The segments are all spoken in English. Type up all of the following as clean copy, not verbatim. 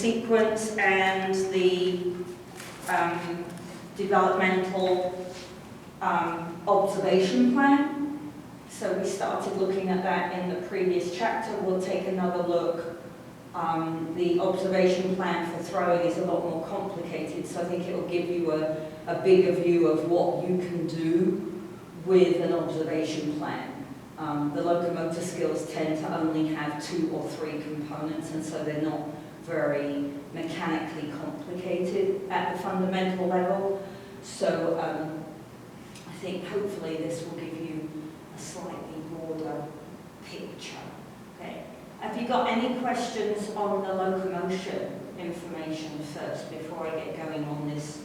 sequence and the developmental observation plan. So we started looking at that in the previous chapter. We'll take another look. The observation plan for throwing is a lot more complicated, so I think it will give you a bigger view of what you can do with an observation plan. The locomotor skills tend to only have 2 or 3 components, and so they're not very mechanically complicated at the fundamental level. So I think hopefully this will give you a slightly broader picture. Okay. Have you got any questions on the locomotion information first before I get going on this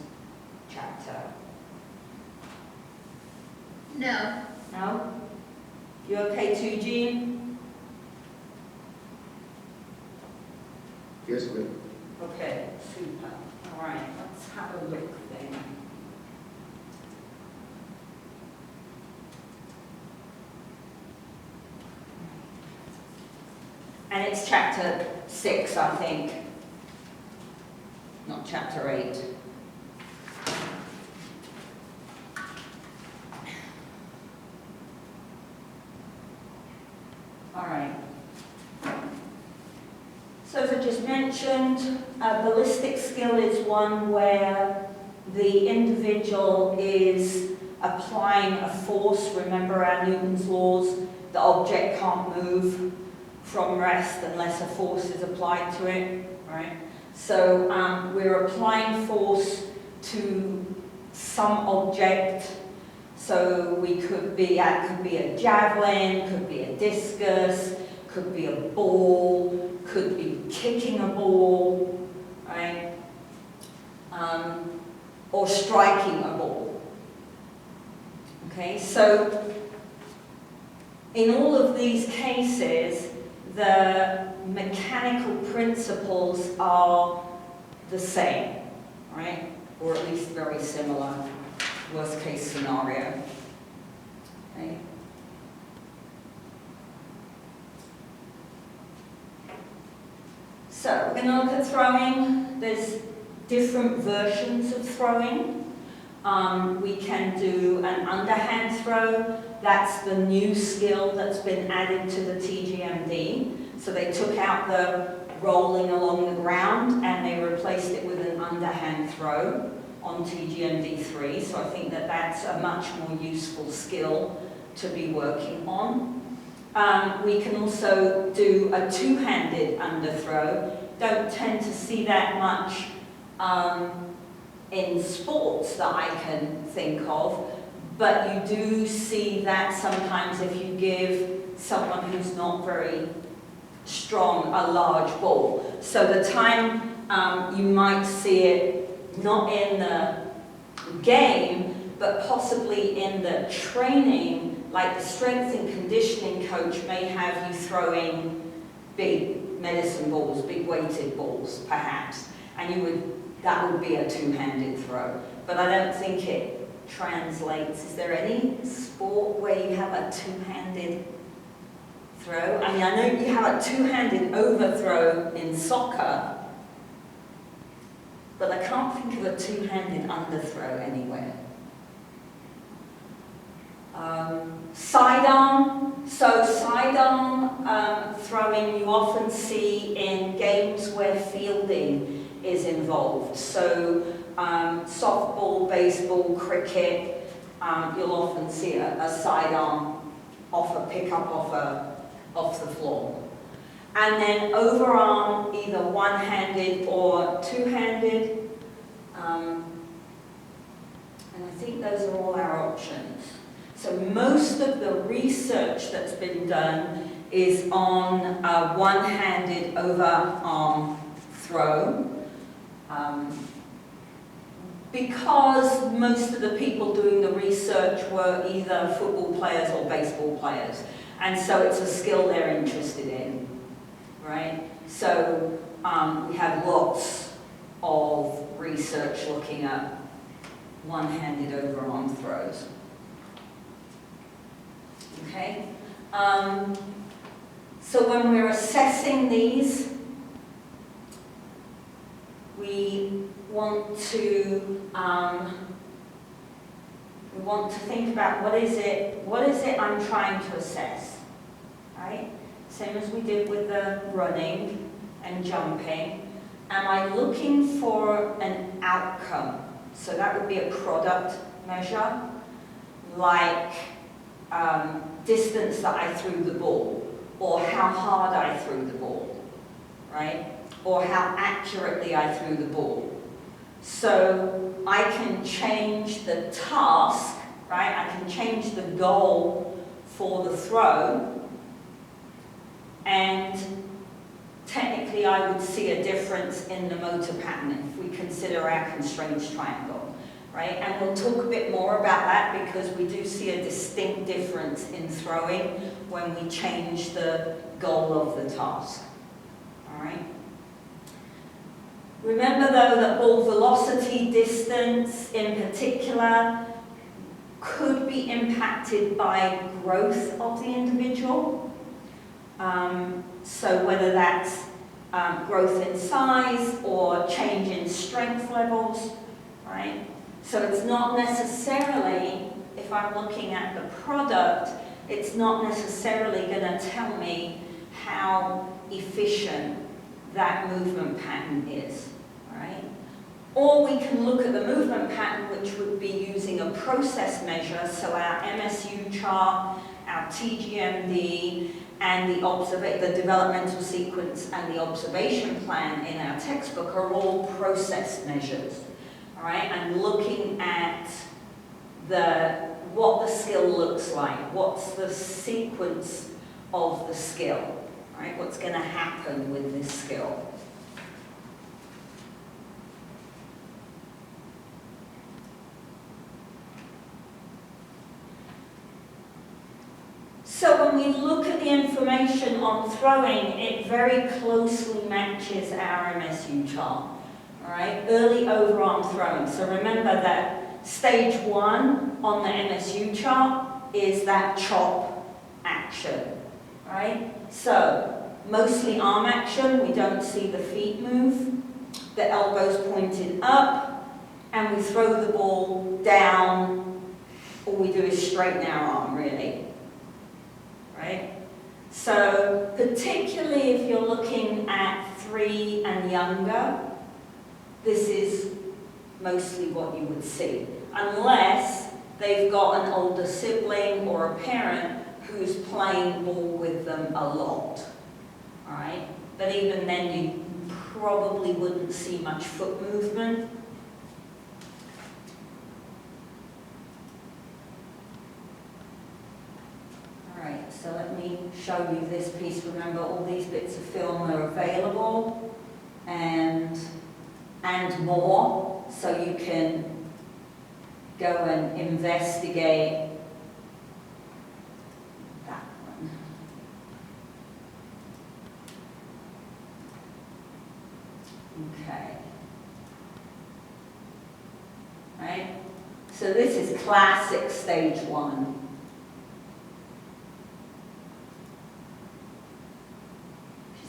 chapter? No. No? You okay too, Jean? Yes, ma'am. Okay, super. All right, let's have a look then. And it's chapter 6, I think, not chapter 8. All right. So as I just mentioned, a ballistic skill is one where the individual is applying a force. Remember our Newton's laws, the object can't move from rest unless a force is applied to it, right? So we're applying force to some object. So we could be a javelin, could be a discus, could be a ball, could be kicking a ball, right? Or striking a ball. Okay, so in all of these cases, the mechanical principles are the same, right? Or at least very similar, worst case scenario. Okay. So we're going to look at throwing. There's different versions of throwing. We can do an underhand throw. That's the new skill that's been added to the TGMD. So they took out the rolling along the ground and they replaced it with an underhand throw on TGMD 3. So I think that that's a much more useful skill to be working on. We can also do a two-handed underthrow. Don't tend to see that much in sports that I can think of, but you do see that sometimes if you give someone who's not very strong a large ball. So the time you might see it not in the game, but possibly in the training, like the strength and conditioning coach may have you throwing big medicine balls, big weighted balls, perhaps, and that would be a two-handed throw. But I don't think it translates. Is there any sport where you have a two-handed throw? I mean, I know you have a two-handed overthrow in soccer, but I can't think of a two-handed underthrow anywhere. Sidearm. So sidearm throwing you often see in games where fielding is involved. So softball, baseball, cricket, you'll often see a sidearm pickup off the floor. And then overarm, either one-handed or two-handed. And I think those are all our options. So most of the research that's been done is on a one-handed overarm throw. Because most of the people doing the research were either football players or baseball players. And so it's a skill they're interested in, right? So we have lots of research looking at one-handed overarm throws. Okay? So when we're assessing these, we want to think about what is it I'm trying to assess, right? Same as we did with the running and jumping. Am I looking for an outcome? So that would be a product measure, like distance that I threw the ball, or how hard I threw the ball, right? Or how accurately I threw the ball. So I can change the task, right? I can change the goal for the throw, and technically I would see a difference in the motor pattern if we consider our constraints triangle, right? And we'll talk a bit more about that because we do see a distinct difference in throwing when we change the goal of the task, all right? Remember though that ball velocity, distance in particular, could be impacted by growth of the individual. So whether that's growth in size or change in strength levels, right? So it's not necessarily, if I'm looking at the product, it's not necessarily going to tell me how efficient that movement pattern is, right? Or we can look at the movement pattern, which would be using a process measure, so our MSU chart, our TGMD, and the developmental sequence and the observation plan in our textbook are all process measures, all right? And looking at what the skill looks like, what's the sequence of the skill, right? What's going to happen with this skill. So when we look at the information on throwing, it very closely matches our MSU chart, all right? Early overarm throwing. So remember that stage 1 on the MSU chart is that chop action, right? So mostly arm action, we don't see the feet move, the elbows pointed up, and we throw the ball down. All we do is straighten our arm, really. Right? So particularly if you're looking at 3 and younger, this is mostly what you would see, unless they've got an older sibling or a parent who's playing ball with them a lot, all right? But even then you probably wouldn't see much foot movement. So let me show you this piece. Remember, all these bits of film are available and more, so you can go and investigate that one. Okay. Right? So this is classic stage 1.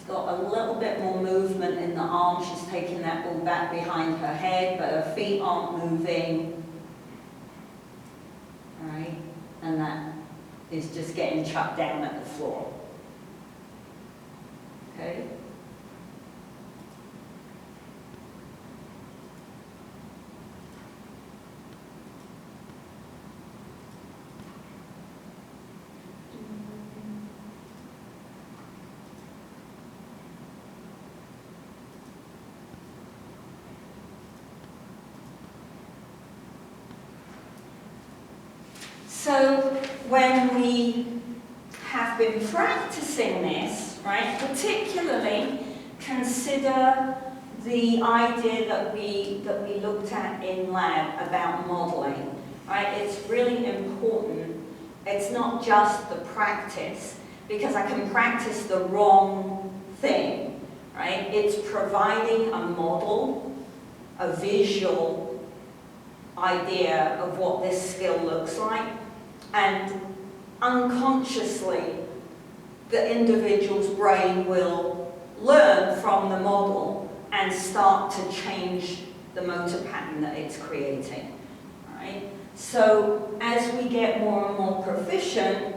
Got a little bit more movement in the arm. She's taking that ball back behind her head, but her feet aren't moving. All right? And that is just getting chucked down at the floor. Okay? So when we have been practicing this, right, particularly consider the idea that we looked at in lab about modeling, right? It's really important. It's not just the practice, because I can practice the wrong thing, right? It's providing a model, a visual idea of what this skill looks like, and unconsciously the individual's brain will learn from the model and start to change the motor pattern that it's creating. Right? So as we get more and more proficient,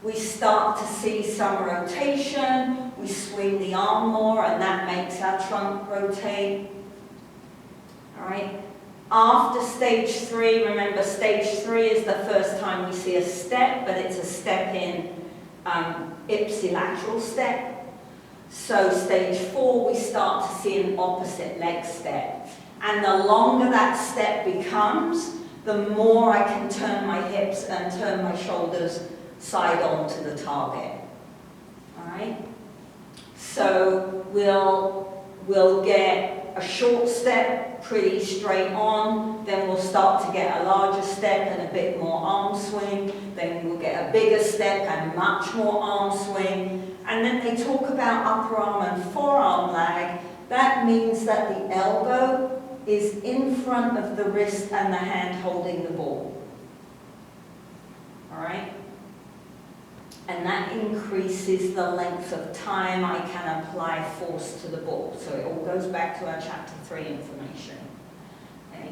we start to see some rotation, we swing the arm more, and that makes our trunk rotate. All right? After stage 3, remember stage 3 is the first time we see a step, but it's a step in ipsilateral step. So stage 4, we start to see an opposite leg step. And the longer that step becomes, the more I can turn my hips and turn my shoulders side on to the target. All right? So we'll get a short step, pretty straight on, then we'll start to get a larger step and a bit more arm swing, then we'll get a bigger step and much more arm swing, and then they talk about upper arm and forearm lag. That means that the elbow is in front of the wrist and the hand holding the ball. All right? And that increases the length of time I can apply force to the ball. So it all goes back to our chapter 3 information. Okay?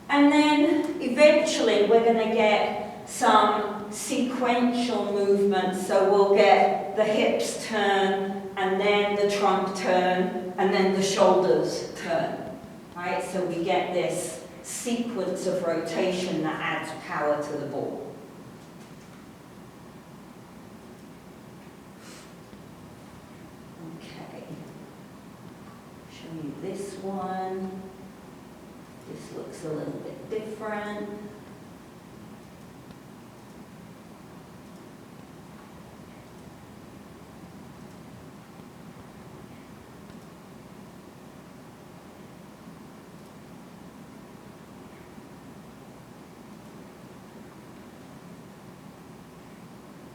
And then eventually we're going to get some sequential movements. So we'll get the hips turn, and then the trunk turn, and then the shoulders turn. Right? So we get this sequence of rotation that adds power to the ball. Okay. Show you this one. This looks a little bit different.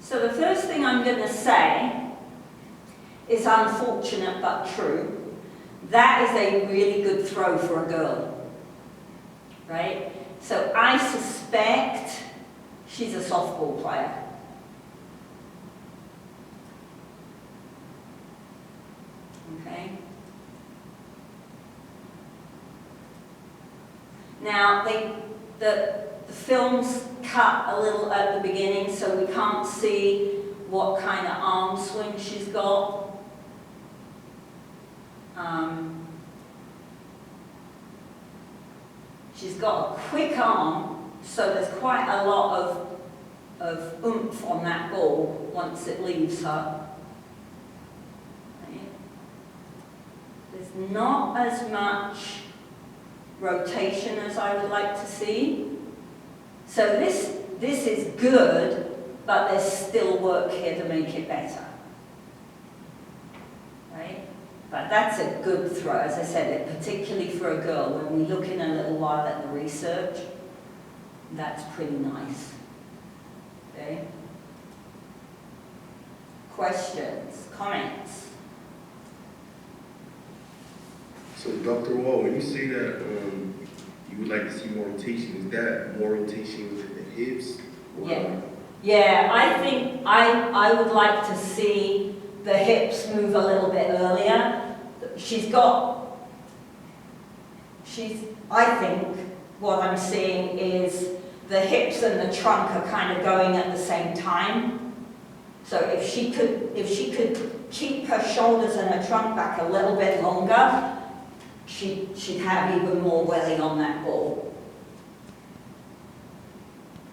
So the first thing I'm going to say is unfortunate but true. That is a really good throw for a girl, right? So I suspect she's a softball player. Okay? Now, the film's cut a little at the beginning, so we can't see what kind of arm swing she's got. She's got a quick arm, so there's quite a lot of oomph on that ball once it leaves her. Right? There's not as much rotation as I would like to see. So this is good, but there's still work here to make it better. Right? But that's a good throw, as I said, particularly for a girl. When we look in a little while at the research, that's pretty nice. Okay? Questions, comments? So, Dr. Wall, when you say that you would like to see more rotation, is that more rotation with the hips? Or Yeah. Yeah, I think I would like to see the hips move a little bit earlier. I think what I'm seeing is the hips and the trunk are kind of going at the same time. So if she could keep her shoulders and her trunk back a little bit longer, she'd have even more welly on that ball.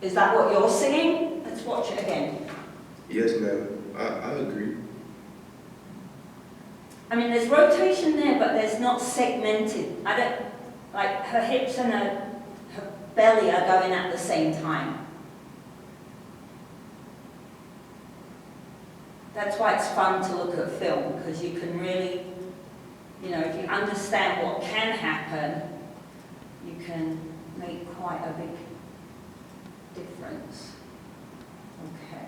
Is that what you're seeing? Let's watch it again. Yes, ma'am. I agree. I mean, there's rotation there, but there's not segmented. Like her hips and her belly are going at the same time. That's why it's fun to look at film, because you can really, if you understand what can happen, you can make quite a big difference. Okay.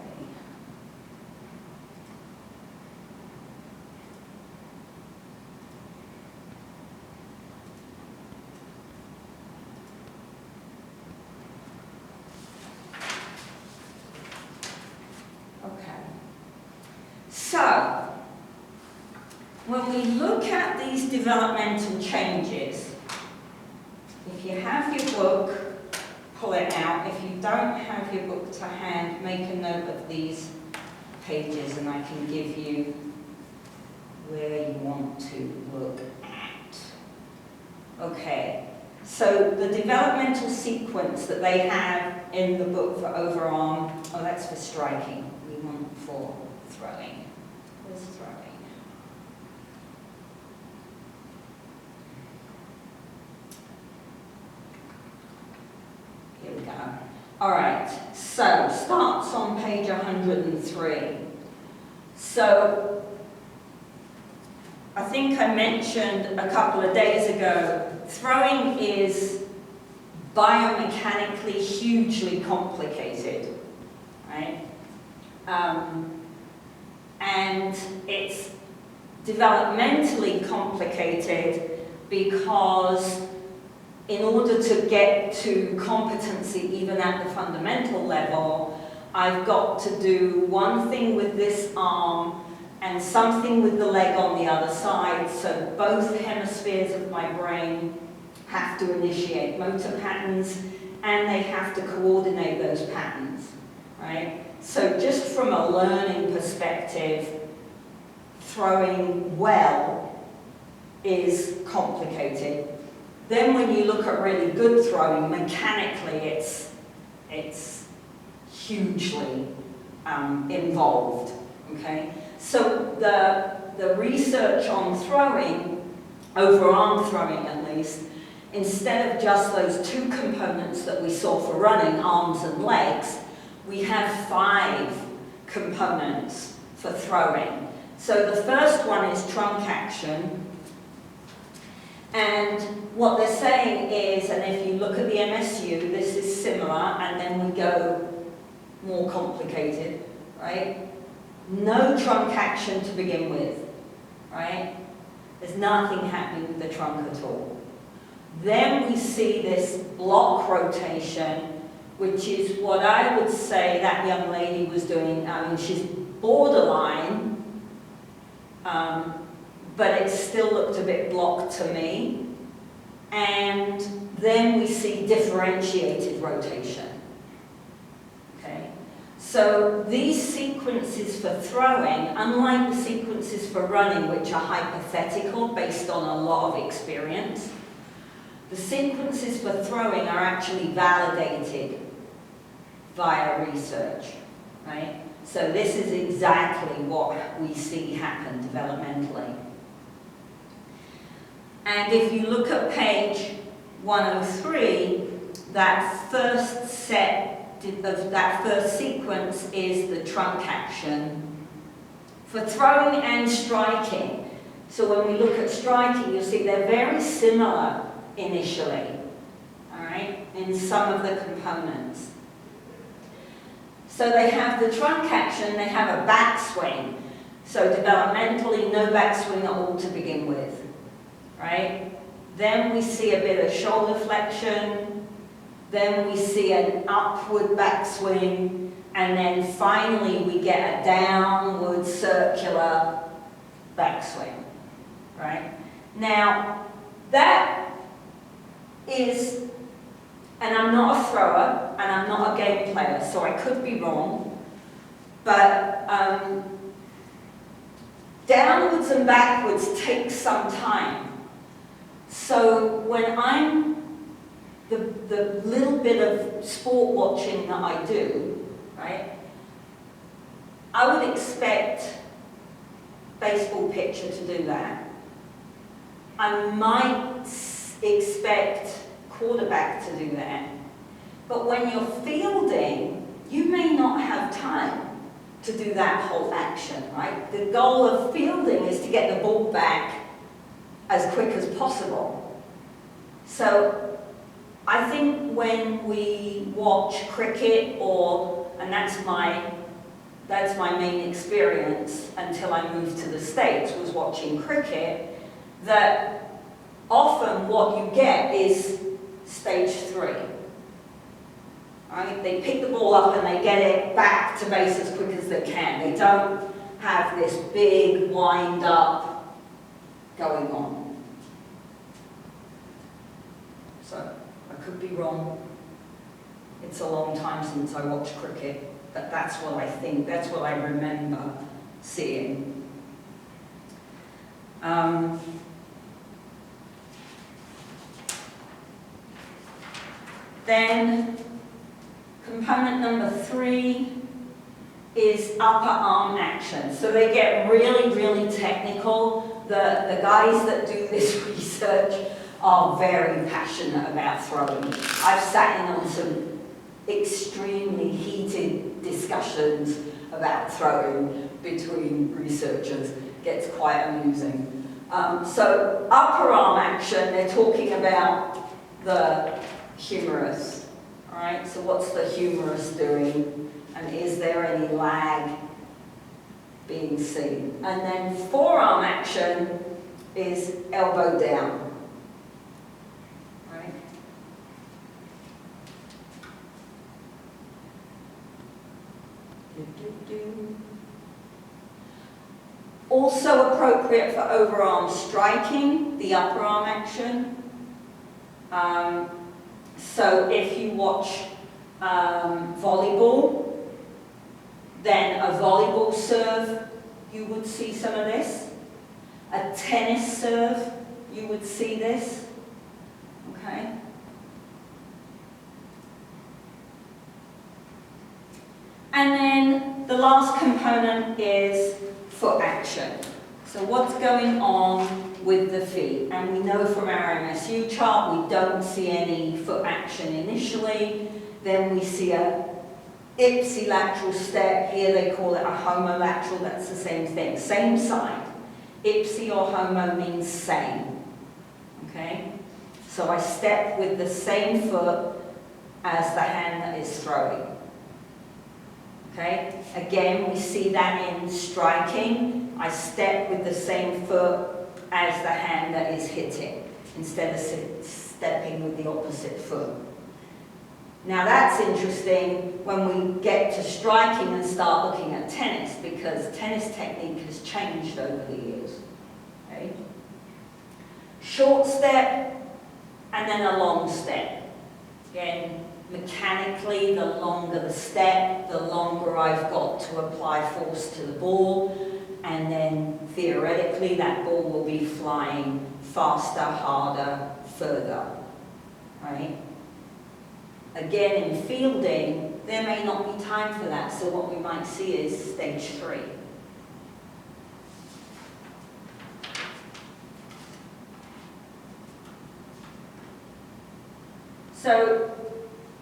Okay. So, when we we look at these developmental changes, if you have your book, pull it out. If you don't have your book to hand, make a note of these pages and I can give you where you want to look at. Okay, so the developmental sequence that they have in the book for overarm, oh, that's for striking. We want for throwing. Where's throwing? Here we go. All right, so starts on page 103. So I think I mentioned a couple of days ago, throwing is biomechanically hugely complicated, right? And it's developmentally complicated because in order to get to competency, even at the fundamental level, I've got to do one thing with this arm and something with the leg on the other side, so both hemispheres of my brain have to initiate motor patterns and they have to coordinate those patterns, right? So just from a learning perspective, throwing well is complicated. Then when you look at really good throwing, mechanically it's hugely involved, okay? So the research on throwing, overarm throwing at least, instead of just those two components that we saw for running, arms and legs, we have 5 components for throwing. So the first one is trunk action. And what they're saying is, and if you look at the MSU, this is similar, and then we go more complicated, right? No trunk action to begin with, right? There's nothing happening with the trunk at all. Then we see this block rotation, which is what I would say that young lady was doing. I mean, she's borderline, but it still looked a bit blocked to me. And then we see differentiated rotation. Okay? So these sequences for throwing, unlike the sequences for running, which are hypothetical based on a lot of experience, the sequences for throwing are actually validated via research, right? So this is exactly what we see happen developmentally. And if you look at page 103, that first set of that first sequence is the trunk action for throwing and striking. So when we look at striking, you'll see they're very similar initially, all right, in some of the components. So they have the trunk action, they have a backswing. So developmentally, no backswing at all to begin with, right? Then we see a bit of shoulder flexion, then we see an upward backswing, and then finally we get a downward circular backswing, right? Now, that is, and I'm not a thrower, and I'm not a game player, so I could be wrong, but downwards and backwards take some time. So when I'm, the little bit of sport watching that I do, right, I would expect baseball pitcher to do that. I might expect quarterback to do that. But when you're fielding, you may not have time to do that whole action, right? The goal of fielding is to get the ball back as quick as possible. So I think when we watch cricket, and that's my main experience until I moved to the States, was watching cricket, that often what you get is stage 3. Right? They pick the ball up and they get it back to base as quick as they can. They don't have this big wind-up going on. So, I could be wrong. It's a long time since I watched cricket, but that's what I think, that's what I remember seeing. Then, component number 3 is upper arm action. So they get really, really technical. The guys that do this research are very passionate about throwing. I've sat in on some extremely heated discussions about throwing between researchers. It gets quite amusing. So upper arm action, they're talking about the humerus. All right, so what's the humerus doing? And is there any lag being seen? And then forearm action is elbow down. Right? Also appropriate for overarm striking, the upper arm action. So if you watch volleyball, then a volleyball serve, you would see some of this. A tennis serve, you would see this. Okay? And then the last component is foot action. So what's going on with the feet? And we know from our MSU chart, we don't see any foot action initially. Then we see a ipsilateral step. Here they call it a homolateral. That's the same thing. Same side. Ipsi or homo means same. Okay? So I step with the same foot as the hand that is throwing. Okay? Again, we see that in striking. I step with the same foot as the hand that is hitting, instead of stepping with the opposite foot. Now that's interesting when we get to striking and start looking at tennis, because tennis technique has changed over the years. Okay? Short step and then a long step. Again, mechanically, the longer the step, the longer I've got to apply force to the ball, and then theoretically that ball will be flying faster, harder, further. Right? Again, in fielding, there may not be time for that, so what we might see is stage 3. So,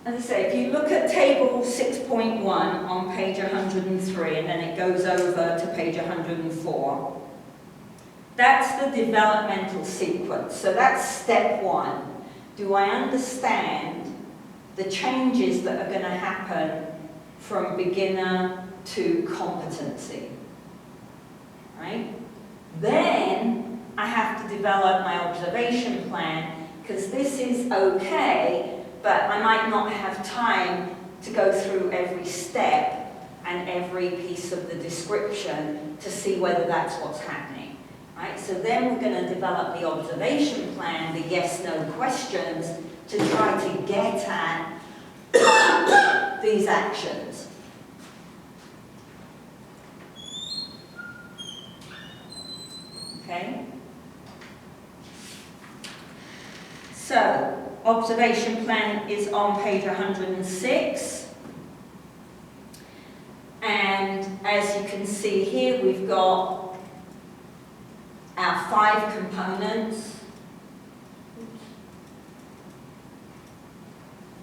as I say, if you look at table 6.1 on page 103, and then it goes over to page 104, that's the developmental sequence. So that's step 1. Do I understand the changes that are going to happen from beginner to competency? Right? Then I have to develop my observation plan, because this is okay, but I might not have time to go through every step and every piece of the description to see whether that's what's happening. Right? So then we're going to develop the observation plan, the yes-no questions, to try to get at these actions. Okay? So, observation plan is on page 106. And as you can see here, we've got our 5 components.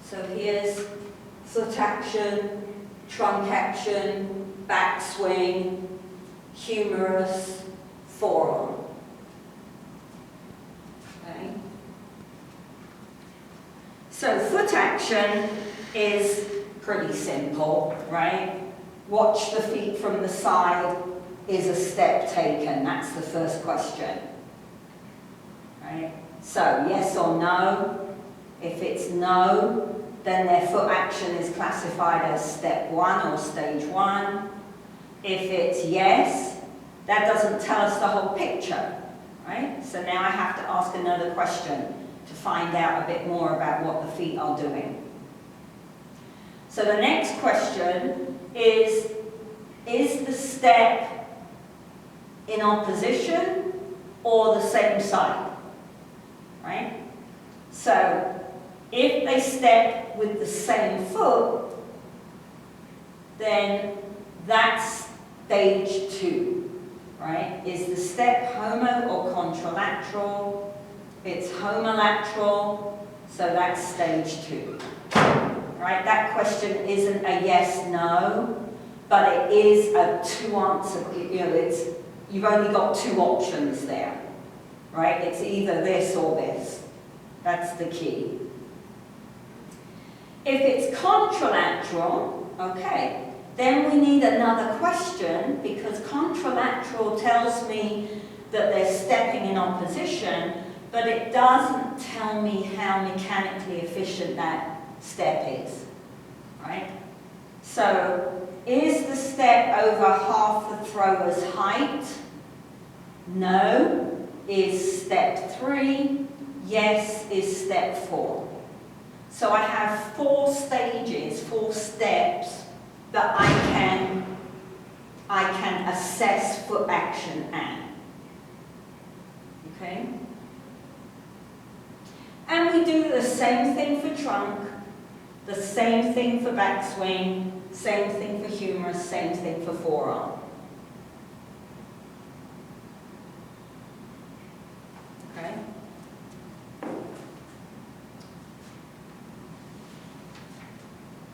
So here's foot action, trunk action, backswing, humerus, forearm. Okay. So foot action is pretty simple, right? Watch the feet from the side. Is a step taken? That's the first question. Right? So yes or no. If it's no, then their foot action is classified as step 1 or stage 1. If it's yes, that doesn't tell us the whole picture. right? So now I have to ask another question to find out a bit more about what the feet are doing. So the next question is the step in opposition or the same side, right? So if they step with the same foot, then that's stage 2, right? Is the step homo or contralateral? It's homolateral, so that's stage 2. Right? That question isn't a yes, no, but it is a 2-answer, you've only got 2 options there, right? It's either this or this. That's the key. If it's contralateral, okay, then we need another question, because contralateral tells me that they're stepping in opposition, but it doesn't tell me how mechanically efficient that step is, right? So, is the step over half the thrower's height? No. Is step 3? Yes. Is step 4? So I have 4 stages, 4 steps that I can assess foot action at. Okay? And we do the same thing for trunk, the same thing for backswing, same thing for humerus, same thing for forearm. Okay?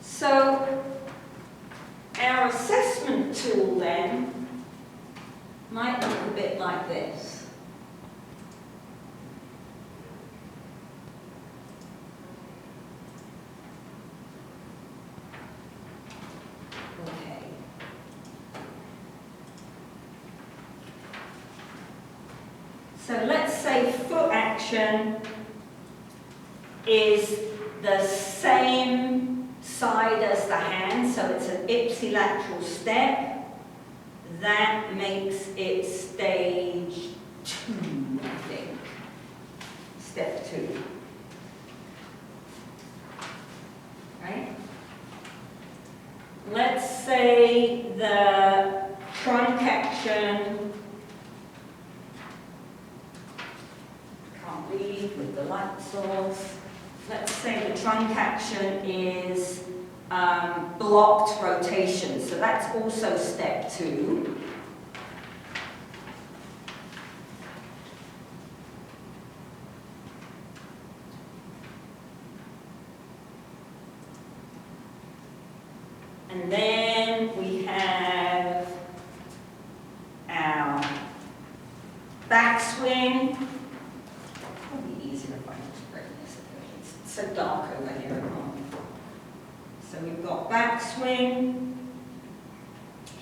So, our assessment tool then might look a bit like this. Okay. So let's say foot action is the same side as the hand, so it's an ipsilateral step. That makes it stage 2, I think. Step 2. Right? Let's say the trunk action, can't read with the light source. Let's say the trunk action is blocked rotation, so that's also step 2. And then we have our backswing. Probably easier if I just bring this. It's so dark over here at home. So we've got backswing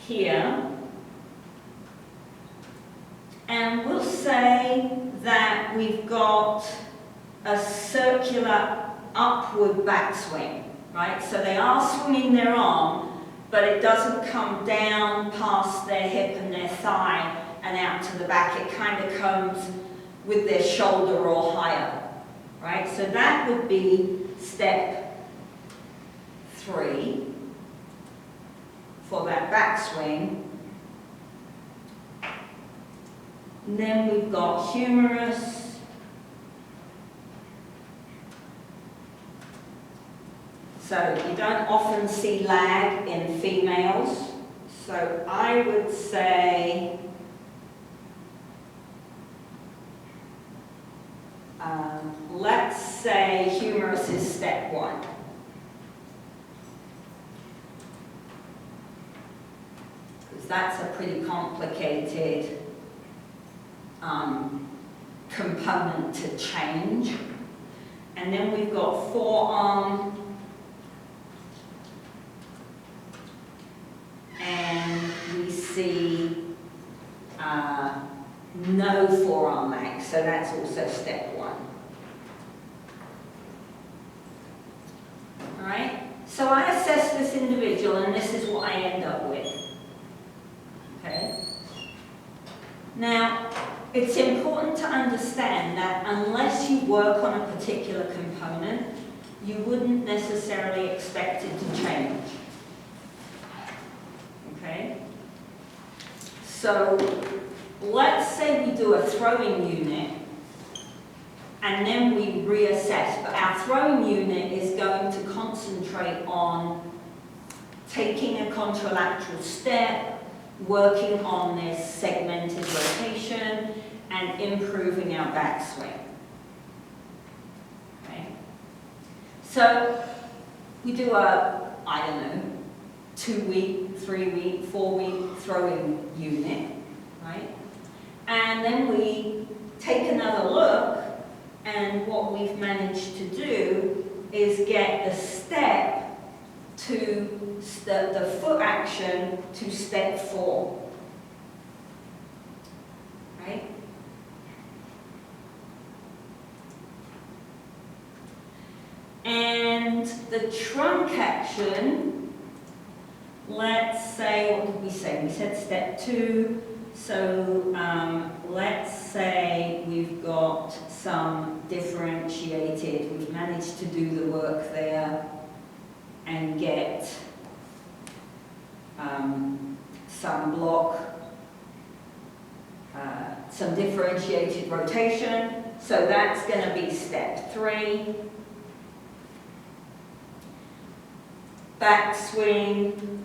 here. And we'll say that we've got a circular upward backswing, right? So they are swinging their arm, but it doesn't come down past their hip and their thigh and out to the back. It kind of comes with their shoulder or higher, right? So that would be step 3 for that backswing. And then we've got humerus. So you don't often see lag in females. So I would say let's say humerus is step 1. Because that's a pretty complicated component to change. And then we've got forearm. And we see no forearm lag, so that's also step 1. All right? So I assess this individual, and this is what I end up with. Okay? Now, it's important to understand that unless you work on a particular component, you wouldn't necessarily expect it to change. Okay? So let's say we do a throwing unit and then we reassess, but our throwing unit is going to concentrate on taking a contralateral step, working on this segmented rotation, and improving our backswing. Okay? So we do a, I don't know, 2-week, 3-week, 4-week throwing unit, right? And then we take another look, and what we've managed to do is get the step to the foot action to step 4, right? And the trunk action, let's say, what did we say? We said step 2. So let's say we've got some differentiated, we've managed to do the work there and get some block, some differentiated rotation. So that's going to be step 3. Backswing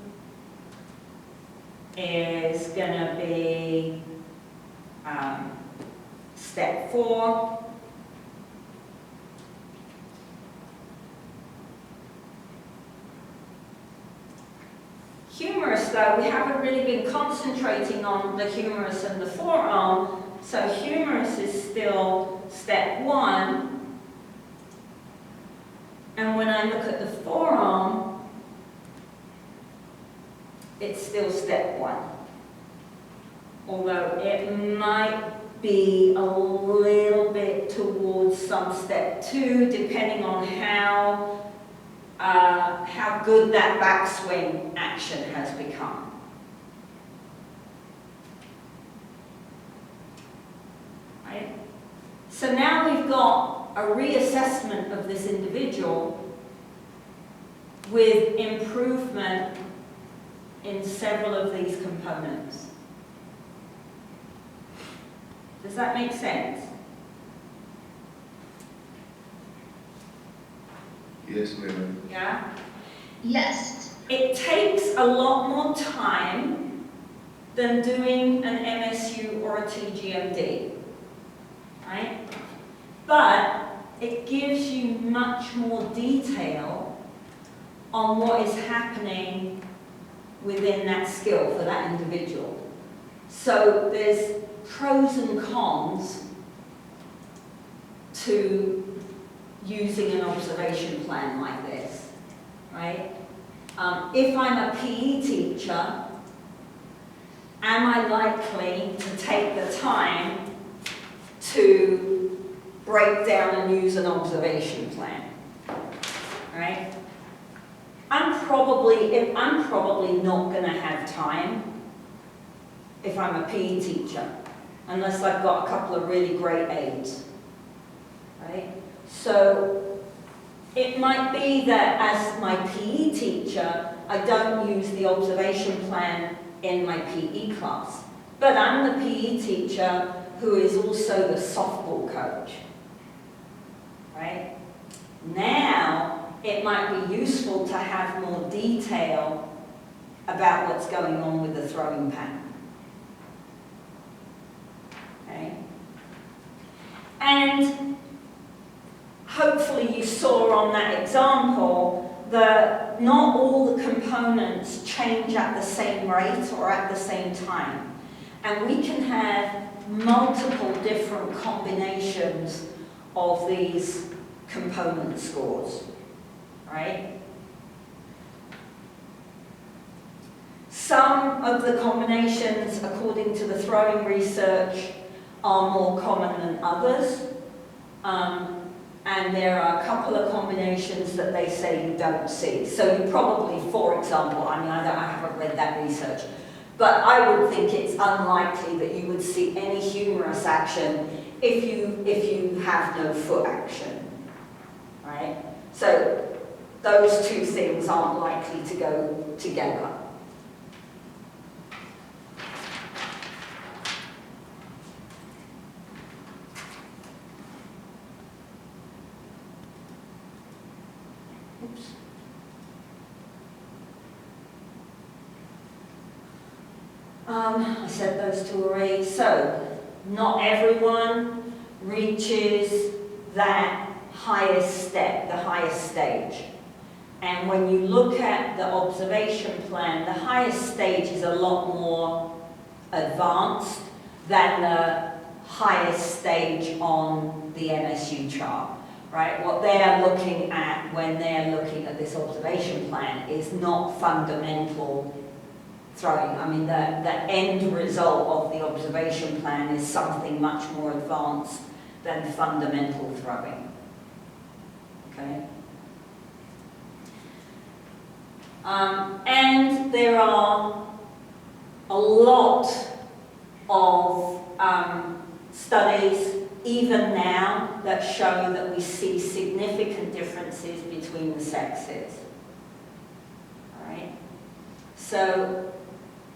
is going to be step 4. Humerus, though, we haven't really been concentrating on the humerus and the forearm, so humerus is still step 1. And when I look at the forearm, it's still step 1. Although it might be a little bit towards some step 2, depending on how good that backswing action has become. Right? So now we've got a reassessment of this individual with improvement in several of these components. Does that make sense? Yes, ma'am. Yeah? Yes. It takes a lot more time than doing an MSU or a TGMD, right? But it gives you much more detail on what is happening within that skill for that individual. So there's pros and cons to using an observation plan like this, right? If I'm a PE teacher, am I likely to take the time to break down and use an observation plan, right? I'm probably not going to have time if I'm a PE teacher, unless I've got a couple of really great aides, right? So it might be that as my PE teacher, I don't use the observation plan in my PE class, but I'm the PE teacher who is also the softball coach, right? Now, it might be useful to have more detail about what's going on with the throwing pattern. Okay? And hopefully you saw on that example that not all the components change at the same rate or at the same time. And we can have multiple different combinations of these component scores, right? Some of the combinations, according to the throwing research, are more common than others. And there are a couple of combinations that they say you don't see. So you probably, for example, I haven't read that research, But I would think it's unlikely that you would see any humerus action if you have no foot action, right? So those two things aren't likely to go together. Oops. I said those two already. So, not everyone reaches that highest step, the highest stage. And when you look at the observation plan, the highest stage is a lot more advanced than the highest stage on the MSU chart, right? What they're looking at when they're looking at this observation plan is not fundamental throwing. I mean, the end result of the observation plan is something much more advanced than fundamental throwing, okay? And there are a lot of studies, even now, that show that we see significant differences between the sexes. All right? So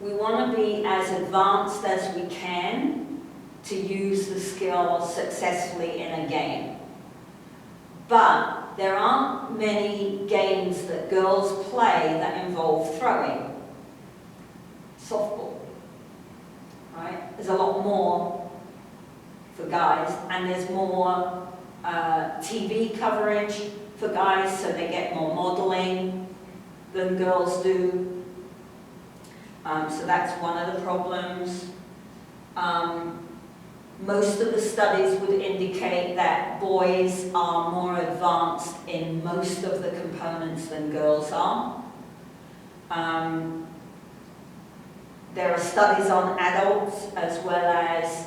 we want to be as advanced as we can to use the skill successfully in a game. But there aren't many games that girls play that involve throwing. Softball, right? There's a lot more for guys, and there's more TV coverage for guys, so they get more modeling than girls do. So that's one of the problems. Most of the studies would indicate that boys are more advanced in most of the components than girls are. There are studies on adults as well as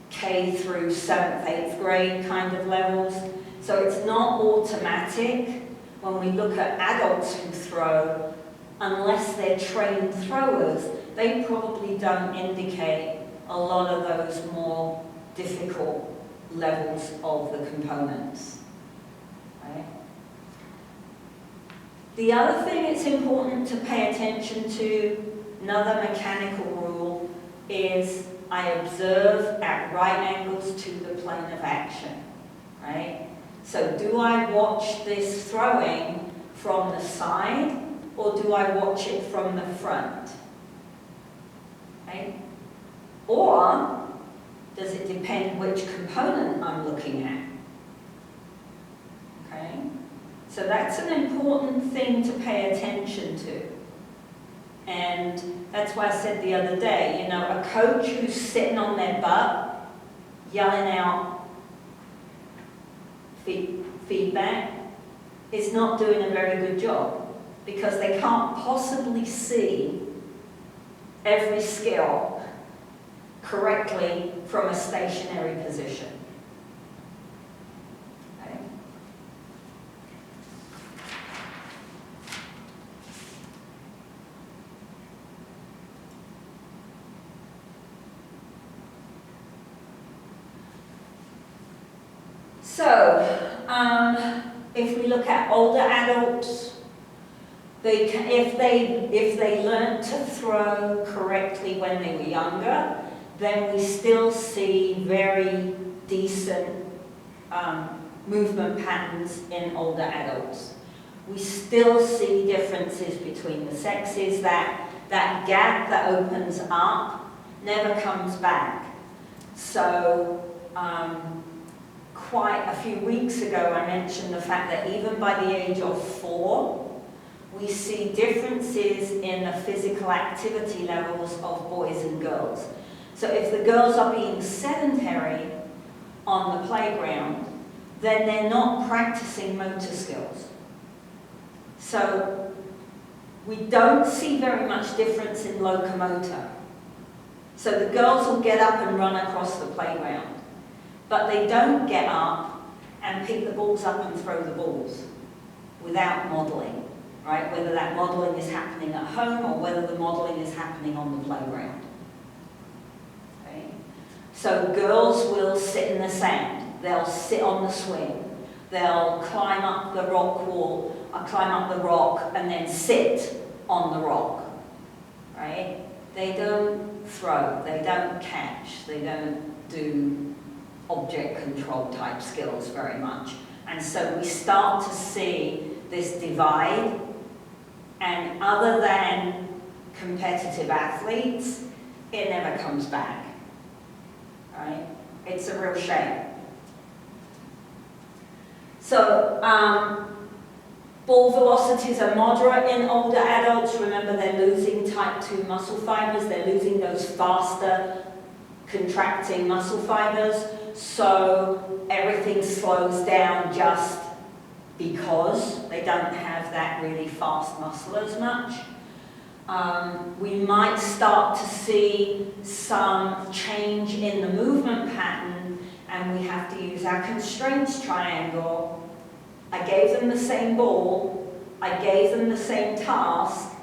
K through 7th, 8th grade kind of levels. So it's not automatic when we look at adults who throw, unless they're trained throwers, they probably don't indicate a lot of those more difficult levels of the components. Right? The other thing it's important to pay attention to, another mechanical rule, is I observe at right angles to the plane of action. Right? So do I watch this throwing from the side, or do I watch it from the front? Right? Or does it depend which component I'm looking at? Okay? So that's an important thing to pay attention to. And that's why I said the other day, you know, a coach who's sitting on their butt, yelling out feedback, is not doing a very good job, because they can't possibly see every skill correctly from a stationary position. Okay. So, if we look at older adults, if they learned to throw correctly when they were younger, then we still see very decent movement patterns in older adults. We still see differences between the sexes. That gap that opens up never comes back. So quite a few weeks ago I mentioned the fact that even by the age of 4, we see differences in the physical activity levels of boys and girls. So if the girls are being sedentary on the playground, then they're not practicing motor skills. So we don't see very much difference in locomotor. So the girls will get up and run across the playground, but they don't get up and pick the balls up and throw the balls without modeling, right? Whether that modeling is happening at home or whether the modeling is happening on the playground. Okay? So girls will sit in the sand, they'll sit on the swing, they'll climb up the rock wall, climb up the rock and then sit on the rock, right? They don't throw, they don't catch, they don't do object control type skills very much. And so we start to see this divide, and other than competitive athletes, it never comes back, right? It's a real shame. So, ball velocities are moderate in older adults. Remember, they're losing type 2 muscle fibers. They're losing those faster contracting muscle fibers. So everything slows down just because they don't have that really fast muscle as much. We might start to see some change in the movement pattern, and we have to use our constraints triangle. I gave them the same ball, I gave them the same task,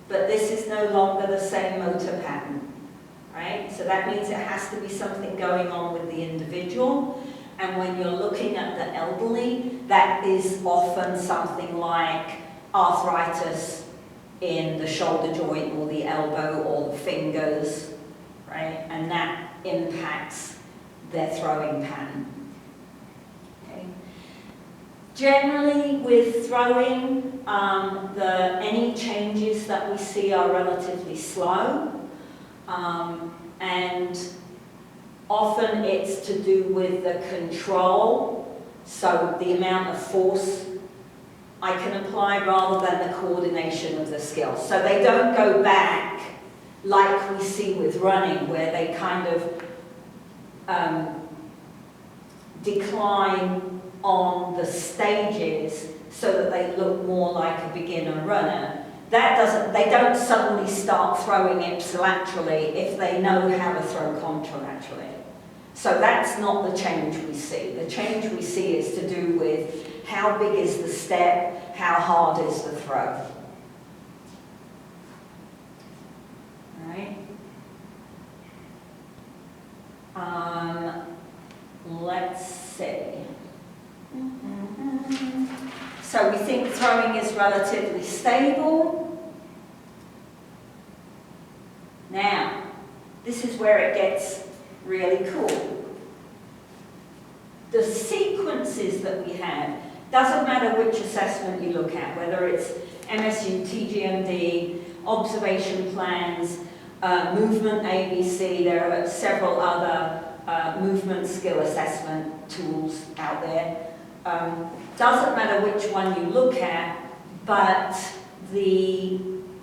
but this is no longer the same motor pattern, right? So that means it has to be something going on with the individual. And when you're looking at the elderly, that is often something like arthritis in the shoulder joint or the elbow or the fingers, right? And that impacts their throwing pattern. Okay. Generally, with throwing, any changes that we see are relatively slow, and often it's to do with the control, so the amount of force I can apply rather than the coordination of the skill. So they don't go back like we see with running, where they kind of decline on the stages so that they look more like a beginner runner. They don't suddenly start throwing ipsilaterally if they know how to throw contralaterally. So that's not the change we see. The change we see is to do with how big is the step, how hard is the throw. All right. Let's see. So we think throwing is relatively stable. Now, this is where it gets really cool. The sequences that we have, doesn't matter which assessment you look at, whether it's MSU, TGMD, observation plans, movement ABC, there are several other movement skill assessment tools out there. Doesn't matter which one you look at, but the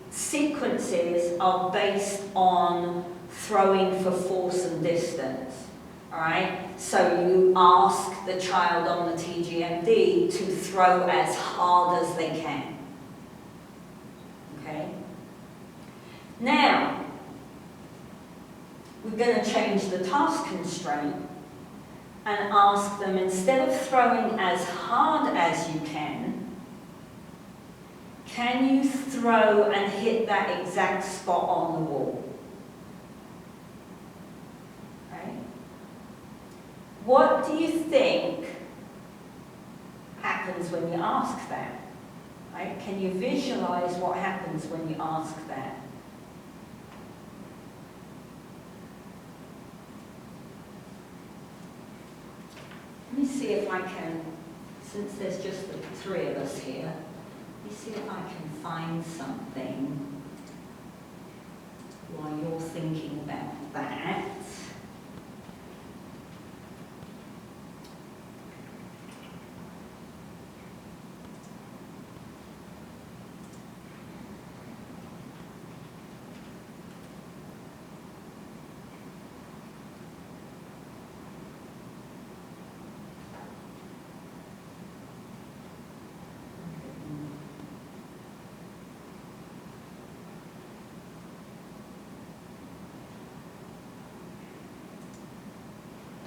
sequences are based on throwing for force and distance, all right? So you ask the child on the TGMD to throw as hard as they can, okay? Now, we're going to change the task constraint and ask them, instead of throwing as hard as you can you throw and hit that exact spot on the wall? Right? What do you think happens when you ask that? Right? Can you visualize what happens when you ask that? Let me see if I can, since there's just the three of us here, let me see if I can find something while you're thinking about that.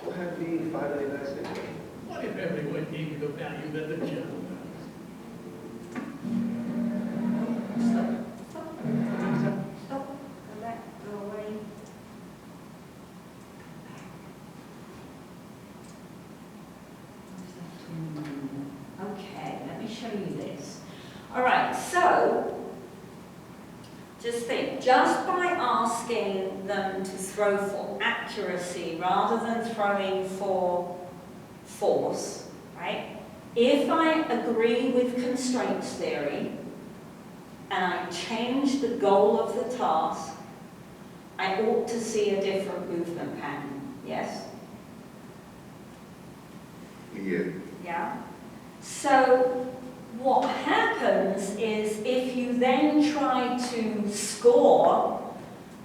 What happened to you finally last night? What if everyone gave you the value that the general does? Just think, just by asking them to throw for accuracy rather than throwing for force, right? If I agree with constraints theory and I change the goal of the task, I ought to see a different movement pattern, yes? Yeah. Yeah? So what happens is if you then try to score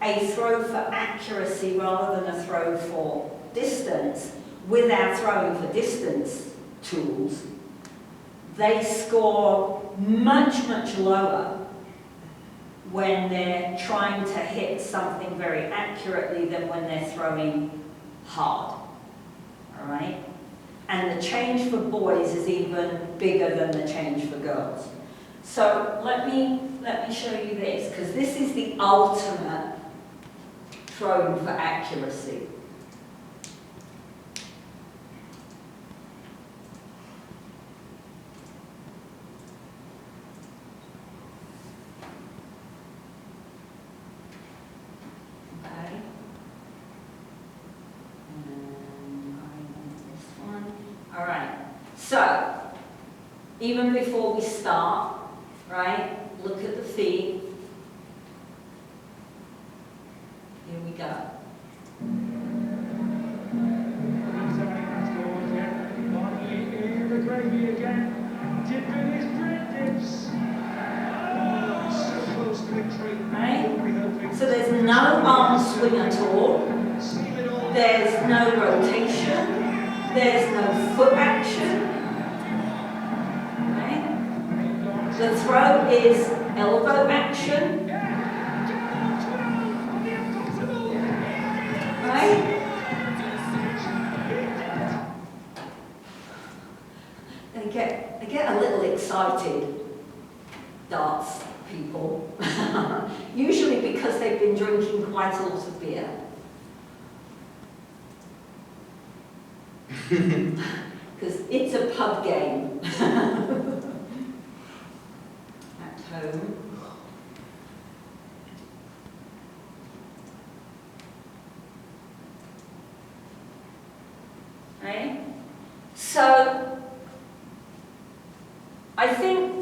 a throw for accuracy rather than a throw for distance with our throwing for distance tools, they score much, much lower when they're trying to hit something very accurately than when they're throwing hard. All right? And the change for boys is even bigger than the change for girls. So let me show you this, because this is the ultimate throwing for accuracy. Okay. All right, so even before we start, right, look at the feet. Here we go. The gravy again, dipping his bread dips. So close to victory. Right? So there's no arm swing at all. There's no rotation. There's no foot action. Right? The throw is elbow action. Right? I get a little excited, darts people, usually because they've been drinking quite a lot of beer. Because it's a pub game at home. Right? So I think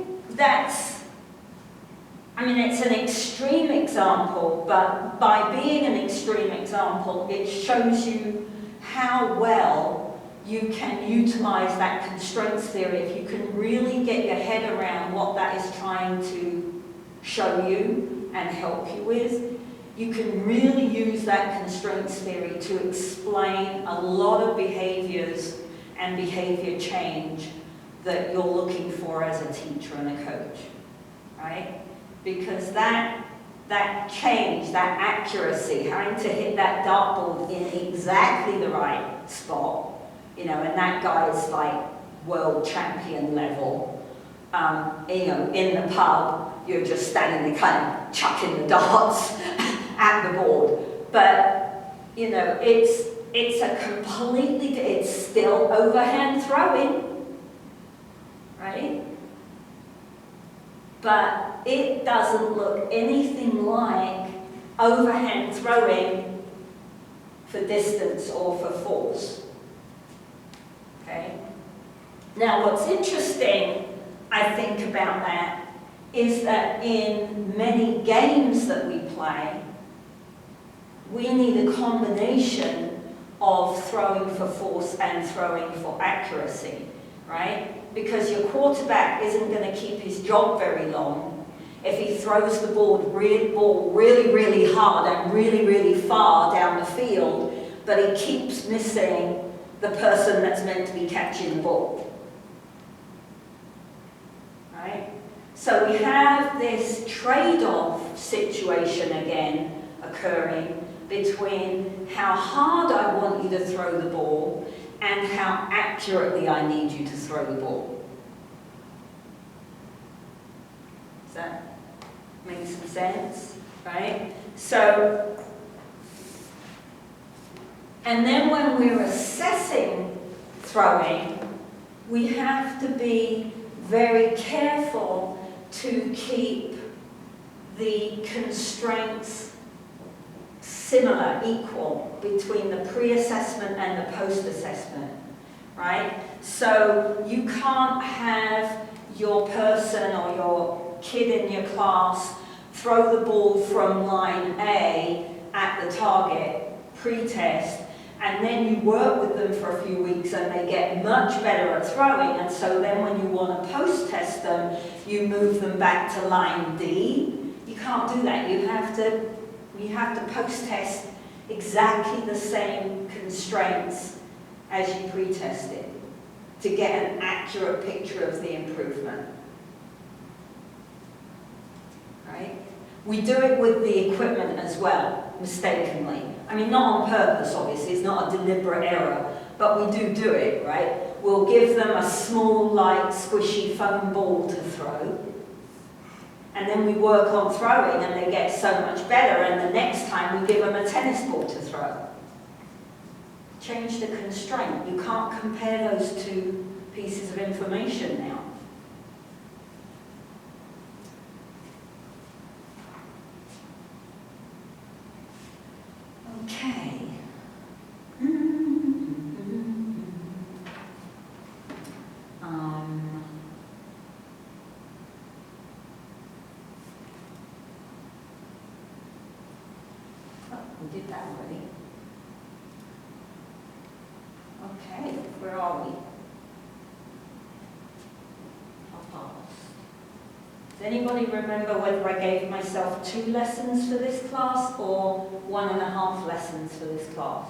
it's an extreme example, but by being an extreme example, it shows you how well you can utilize that constraints theory if you can really get your head around what that is trying to show you and help you with. You can really use that constraints theory to explain a lot of behaviors and behavior change that you're looking for as a teacher and a coach, right? Because that change, that accuracy, having to hit that dartboard in exactly the right spot, and that guy's like world champion level, in the pub, you're just standing there kind of chucking the darts at the board. But, it's still overhand throwing, right? But it doesn't look anything like overhand throwing for distance or for force. Okay? Now, what's interesting, I think, about that is that in many games that we play, we need a combination of throwing for force and throwing for accuracy, right? Because your quarterback isn't going to keep his job very long if he throws the ball really, really hard and really, really far down the field, but he keeps missing the person that's meant to be catching the ball. Right? So we have this trade-off situation again occurring between how hard I want you to throw the ball and how accurately I need you to throw the ball. Does that make some sense? Right? So, and then when we're assessing throwing, we have to be very careful to keep the constraints similar, equal, between the pre-assessment and the post-assessment, right? So you can't have your person or your kid in your class throw the ball from line A at the target pre-test, and then you work with them for a few weeks and they get much better at throwing, and so then when you want to post-test them, you move them back to line D. You can't do that. You have to post-test exactly the same constraints as you pre-tested to get an accurate picture of the improvement. Right? We do it with the equipment as well, mistakenly. I mean, not on purpose, obviously, it's not a deliberate error, but we do it, right? We'll give them a small, light, squishy foam ball to throw, and then we work on throwing and they get so much better, and the next time we give them a tennis ball to throw. Change the constraint. You can't compare those two pieces of information now. Okay. We did that already. Okay, where are we? Does anybody remember whether I gave myself 2 lessons for this class or 1.5 lessons for this class?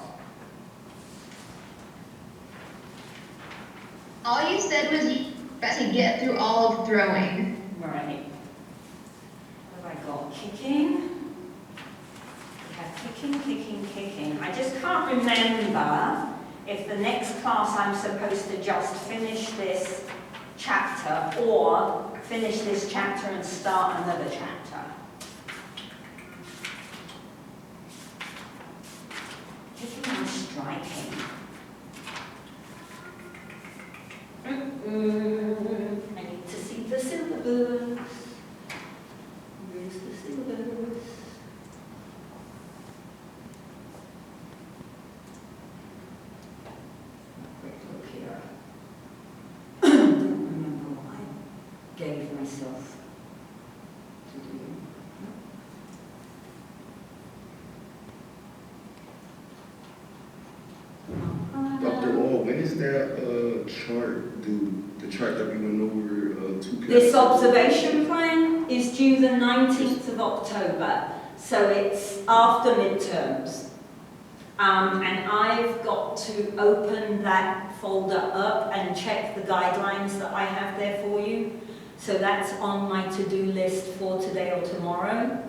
All you said was you had to get through all of throwing. Right. What have I got? Kicking. We have kicking. I just can't remember if the next class I'm supposed to just finish this chapter or finish this chapter and start another chapter. Kicking and striking. I need to see the syllabus. Where's the syllabus? Quick look here. I don't remember what I gave myself to do. Dr. Wall, when is that chart due? The chart that we went over 2 This observation plan is due the 19th of October, so it's after midterms. And I've got to open that folder up and check the guidelines that I have there for you. So that's on my to-do list for today or tomorrow,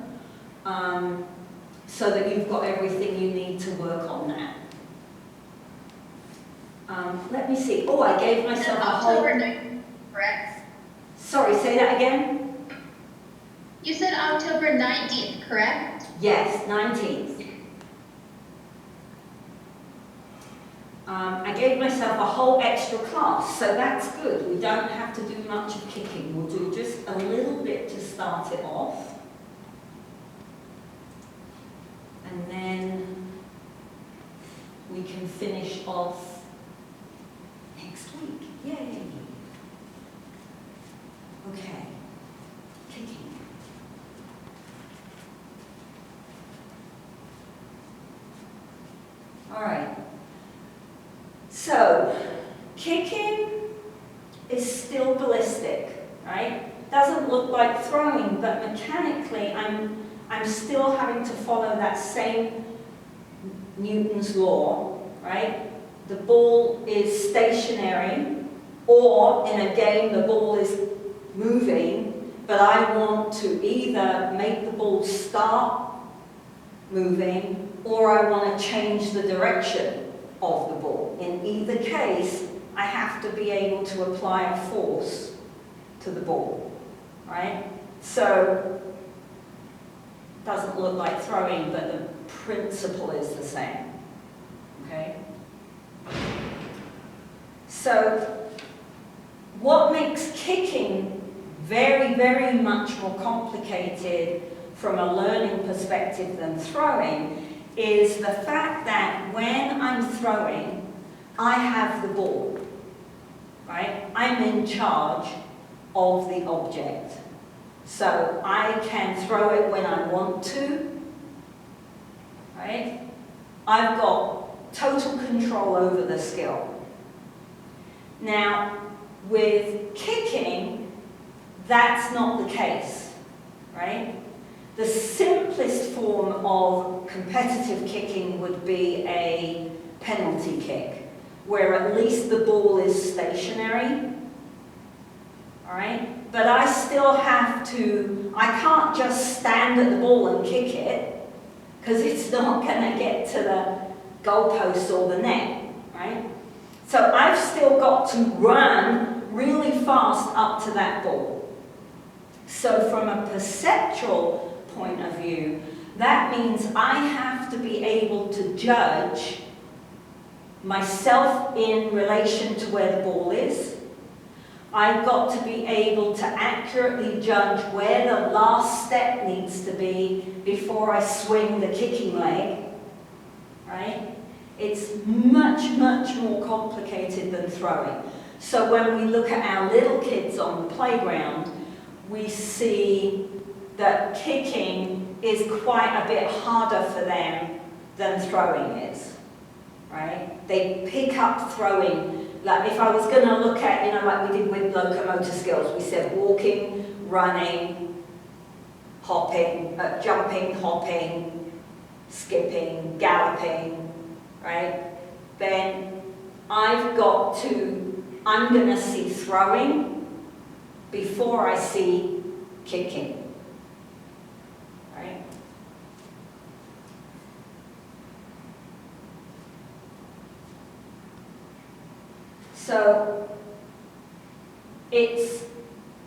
so that you've got everything you need to work on that. Let me see. Oh, I gave myself a whole... October 9th, correct? Sorry, say that again? You said October 19th, correct? Yes, 19th. I gave myself a whole extra class, so that's good. We don't have to do much of kicking. We'll do just a little bit to start it off. And then we can finish off next week. Yay! Okay, kicking. All right. So, kicking is still ballistic, right? Doesn't look like throwing, but mechanically I'm still having to follow that same Newton's law, right? The ball is stationary, or in a game the ball is moving, but I want to either make the ball start moving or I want to change the direction of the ball. In either case, I have to be able to apply a force to the ball, right? So, doesn't look like throwing, but the principle is the same, okay? So, what makes kicking very, very much more complicated from a learning perspective than throwing is the fact that when I'm throwing, I have the ball, right? I'm in charge of the object. So I can throw it when I want to, right? I've got total control over the skill. Now, with kicking, that's not the case, right? The simplest form of competitive kicking would be a penalty kick, where at least the ball is stationary, all right? But I still have to, I can't just stand at the ball and kick it, because it's not going to get to the goalpost or the net, right? So I've still got to run really fast up to that ball. So from a perceptual point of view, that means I have to be able to judge myself in relation to where the ball is. I've got to be able to accurately judge where the last step needs to be before I swing the kicking leg, right? It's much, much more complicated than throwing. So when we look at our little kids on the playground, we see that kicking is quite a bit harder for them than throwing is, right? They pick up throwing. Like if I was going to look at, like we did with locomotor skills, we said walking, running, hopping, jumping, hopping, skipping, galloping, right? Then I'm going to see throwing before I see kicking, right? So it's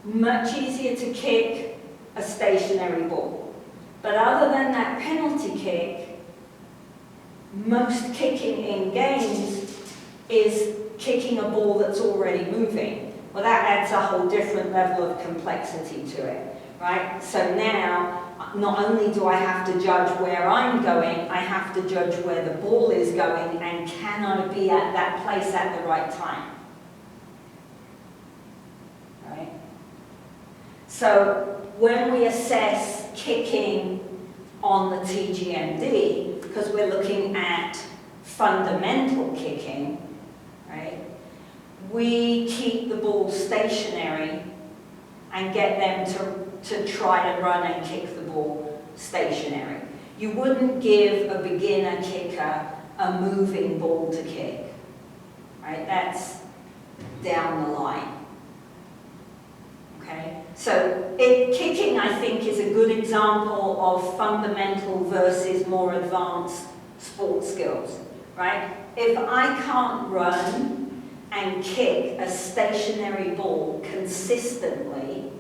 much easier to kick a stationary ball. But other than that penalty kick, most kicking in games is kicking a ball that's already moving. Well, that adds a whole different level of complexity to it, right? So now, not only do I have to judge where I'm going, I have to judge where the ball is going, and can I be at that place at the right time, right? So when we assess kicking on the TGMD, because we're looking at fundamental kicking, right? We keep the ball stationary and get them to try to run and kick the ball stationary. You wouldn't give a beginner kicker a moving ball to kick, right? That's down the line. Okay? So kicking, I think, is a good example of fundamental versus more advanced sports skills, right? If I can't run and kick a stationary ball consistently,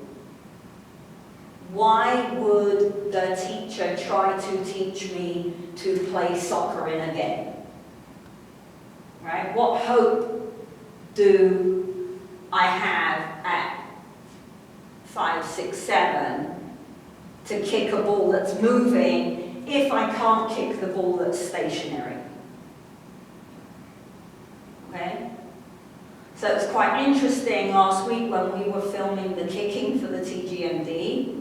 why would the teacher try to teach me to play soccer in a game? Right? What hope do I have at 5, 6, 7 to kick a ball that's moving if I can't kick the ball that's stationary? Okay? So it's quite interesting last week when we were filming the kicking for the TGMD.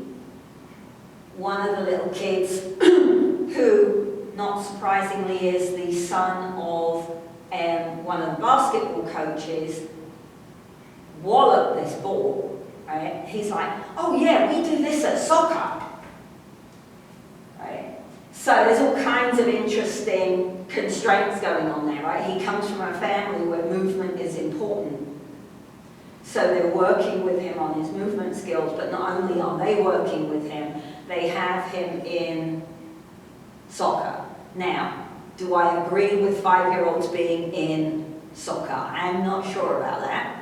One of the little kids, who, not surprisingly, is the son of one of the basketball coaches, walloped this ball, right? He's like, oh yeah, we do this at soccer, right? So there's all kinds of interesting constraints going on there, right? He comes from a family where movement is important. So they're working with him on his movement skills, but not only are they working with him, they have him in soccer. Now, do I agree with 5-year-olds being in soccer? I'm not sure about that.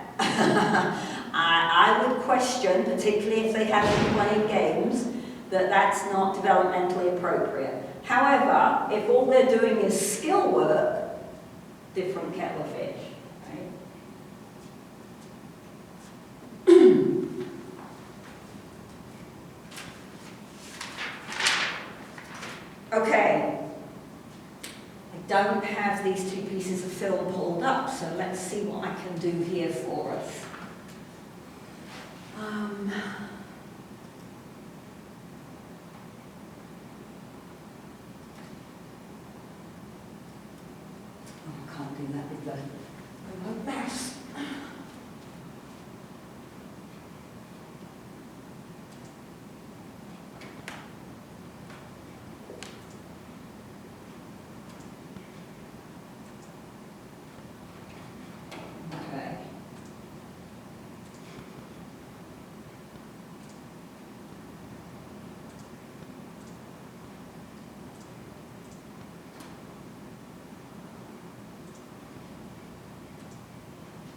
I would question, particularly if they have been playing games, that that's not developmentally appropriate. However, if all they're doing is skill work, different kettle of fish, right? don't have these two pieces of film pulled up, so let's see what I can do here for us. Oh, I can't do that with the remote mouse. Okay.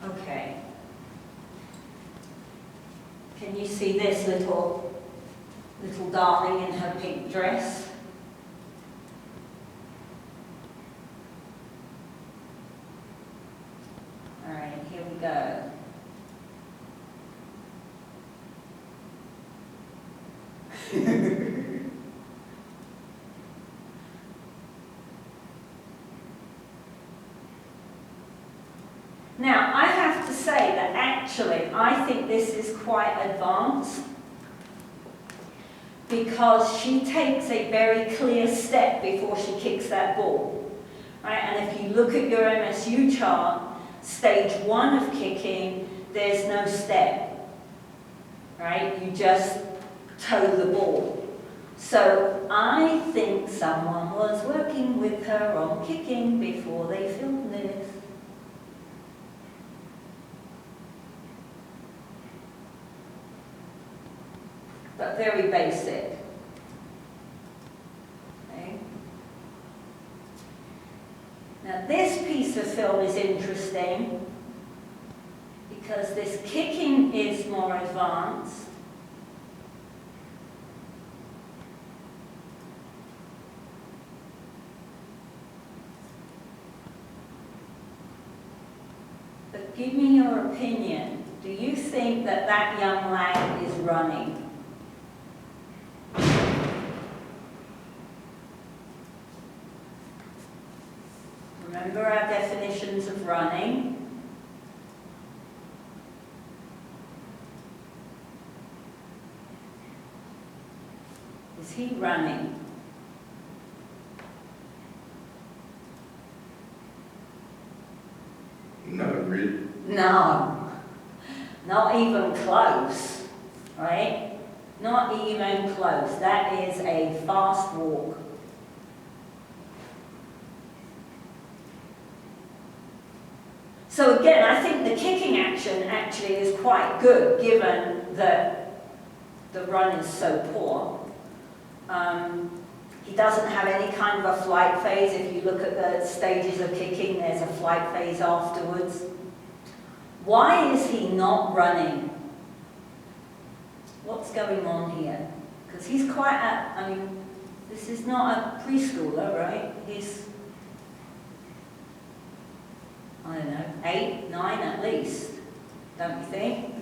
Okay. Can you see this little darling in her pink dress? All right, here we go. Now, I have to say that actually I think this is quite advanced because she takes a very clear step before she kicks that ball. Right? And if you look at your MSU chart, stage 1 of kicking, there's no step. Right? You just toe the ball. So I think someone was working with her on kicking before they filmed this. But very basic. Okay. Now this piece of film is interesting because this kicking is more advanced. But give me your opinion. Do you think that that young lad is running? Remember our definitions of running? Is he running? Not really. No, not even close, right? Not even close. That is a fast walk. So again, I think the kicking action actually is quite good given that the run is so poor. He doesn't have any kind of a flight phase. If you look at the stages of kicking, there's a flight phase afterwards. Why is he not running? What's going on here? Because he's I mean, this is not a preschooler, right? He's, I don't know, 8, 9 at least, don't you think?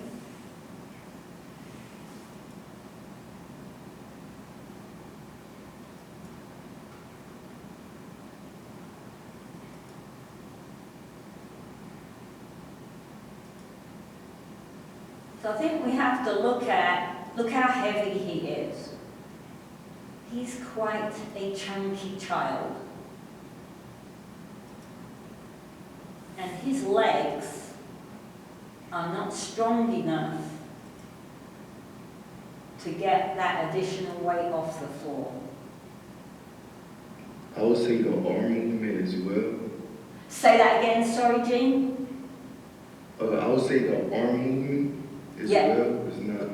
So I think we have to look how heavy he is. He's quite a chunky child. And his legs are not strong enough to get that additional weight off the floor. I would say the arm movement as well. Say that again, sorry, Jean? I would say the arm movement as well is not.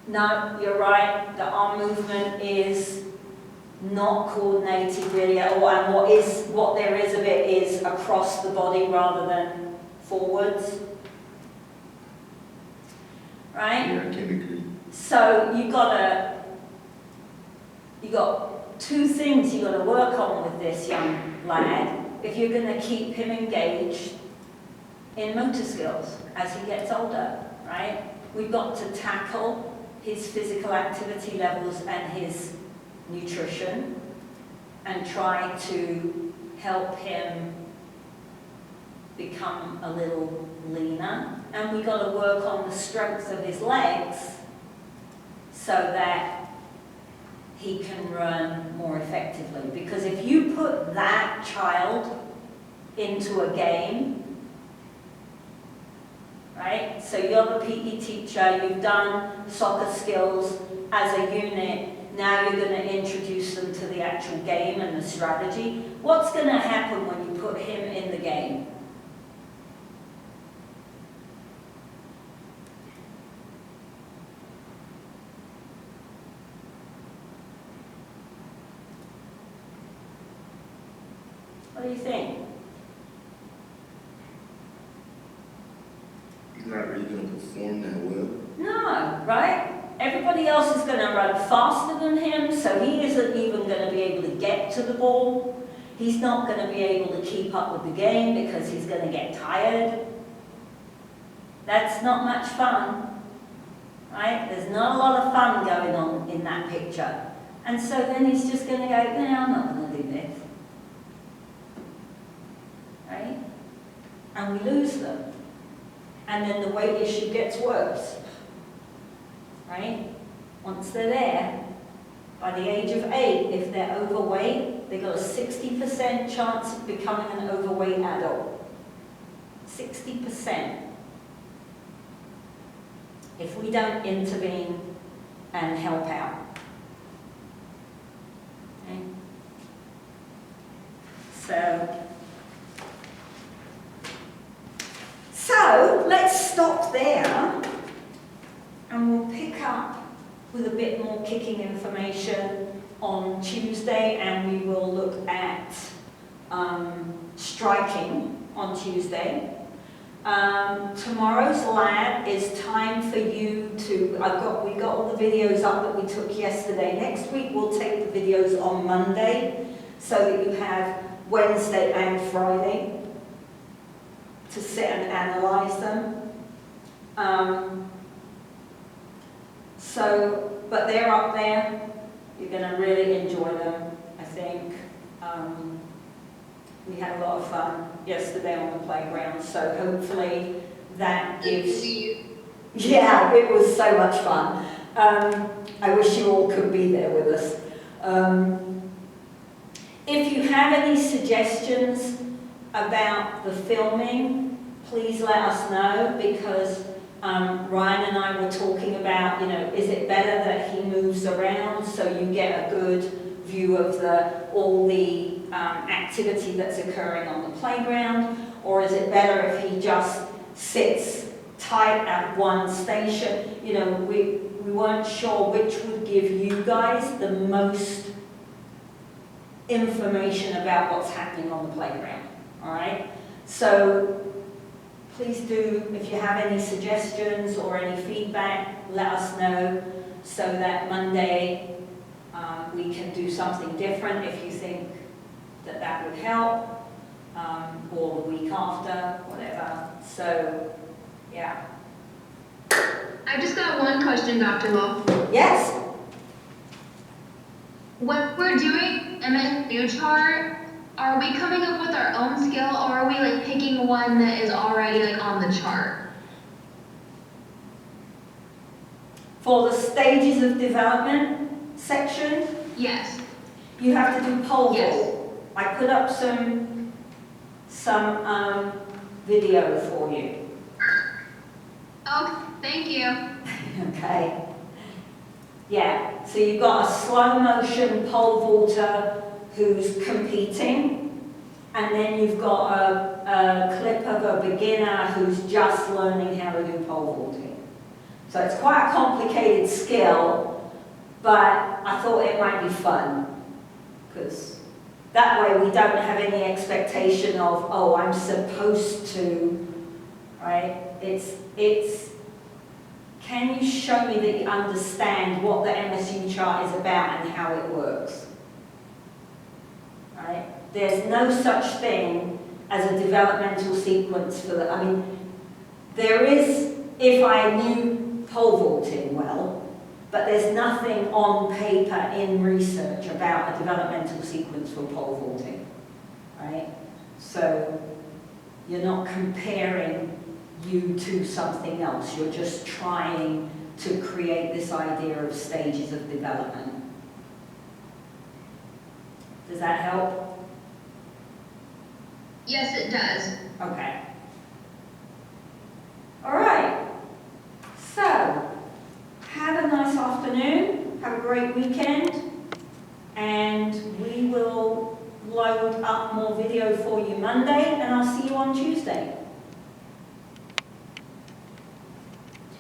No, you're right. The arm movement is not coordinated really at all, and what there is of it is across the body rather than forwards. Right? Yeah, I can agree. So you got two things you got to work on with this young lad if you're going to keep him engaged in motor skills as he gets older, right? We've got to tackle his physical activity levels and his nutrition and try to help him become a little leaner, and we've got to work on the strength of his legs so that he can run more effectively. Because if you put that child into a game, right? So you're the PE teacher, you've done soccer skills as a unit, now you're going to introduce them to the actual game and the strategy. What's going to happen when you put him in the game? What do you think? He's not really going to perform that well. No, right? Everybody else is going to run faster than him, so he isn't even going to be able to get to the ball. He's not going to be able to keep up with the game because he's going to get tired. That's not much fun, right? There's not a lot of fun going on in that picture. And so then he's just going to go, no, I'm not going to do this. Right? And we lose them. And then the weight issue gets worse. Right? Once they're there, by the age of 8, if they're overweight, they've got a 60% chance of becoming an overweight adult. 60%. If we don't intervene and help out. Okay? So let's stop there, and we'll pick up with a bit more kicking information on Tuesday, and we will look at striking on Tuesday. Tomorrow's lab is time for you to, we got all the videos up that we took yesterday. Next week we'll take the videos on Monday so that you have Wednesday and Friday to sit and analyze them. But they're up there. You're going to really enjoy them, I think. We had a lot of fun yesterday on the playground, so hopefully that gives... Yeah, it was so much fun. I wish you all could be there with us. If you have any suggestions about the filming, please let us know, because Ryan and I were talking about, is it better that he moves around so you get a good view of all the activity that's occurring on the playground, or is it better if he just sits tight at one station? We weren't sure which would give you guys the most information about what's happening on the playground, all right? So please do, if you have any suggestions or any feedback, let us know so that Monday we can do something different if you think that would help, or the week after, whatever. So, yeah. I've just got one question, Dr. Wolf. Yes? When we're doing MSU chart, are we coming up with our own skill, or are we picking one that is already on the chart? For the stages of development section, Yes. you have to do pole vault. Yes. I put up some video for you. Okay, thank you. Okay. Yeah, so you've got a slow motion pole vaulter who's competing, and then you've got a clip of a beginner who's just learning how to do pole vaulting. So it's quite a complicated skill, but I thought it might be fun, because that way we don't have any expectation of, oh, I'm supposed to, right? It's can you show me that you understand what the MSU chart is about and how it works? Right? There's no such thing as a developmental sequence for the, there is if I knew pole vaulting well, but there's nothing on paper in research about a developmental sequence for pole vaulting. right? So you're not comparing you to something else. You're just trying to create this idea of stages of development. Does that help? Yes, it does. Okay. All right. So, have a nice afternoon. Have a great weekend. And we will load up more video for you Monday, and I'll see you on Tuesday.